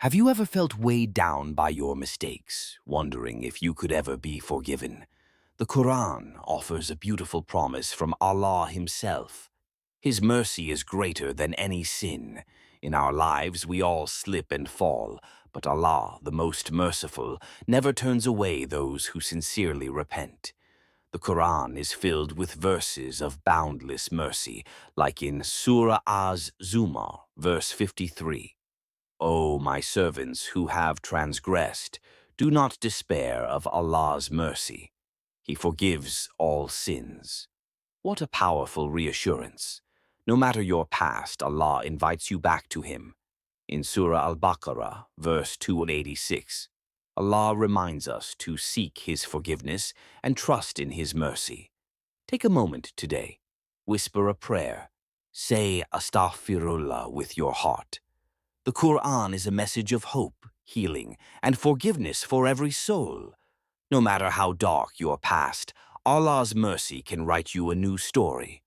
Have you ever felt weighed down by your mistakes, wondering if you could ever be forgiven? The Quran offers a beautiful promise from Allah Himself. His mercy is greater than any sin. In our lives, we all slip and fall, but Allah, the Most Merciful, never turns away those who sincerely repent. The Quran is filled with verses of boundless mercy, like in Surah Az-Zumar, verse 53. O my servants who have transgressed, do not despair of Allah's mercy. He forgives all sins. What a powerful reassurance. No matter your past, Allah invites you back to Him. In Surah Al-Baqarah, verse 286, Allah reminds us to seek His forgiveness and trust in His mercy. Take a moment today. Whisper a prayer. Say Astaghfirullah with your heart. The Quran is a message of hope, healing, and forgiveness for every soul. No matter how dark your past, Allah's mercy can write you a new story.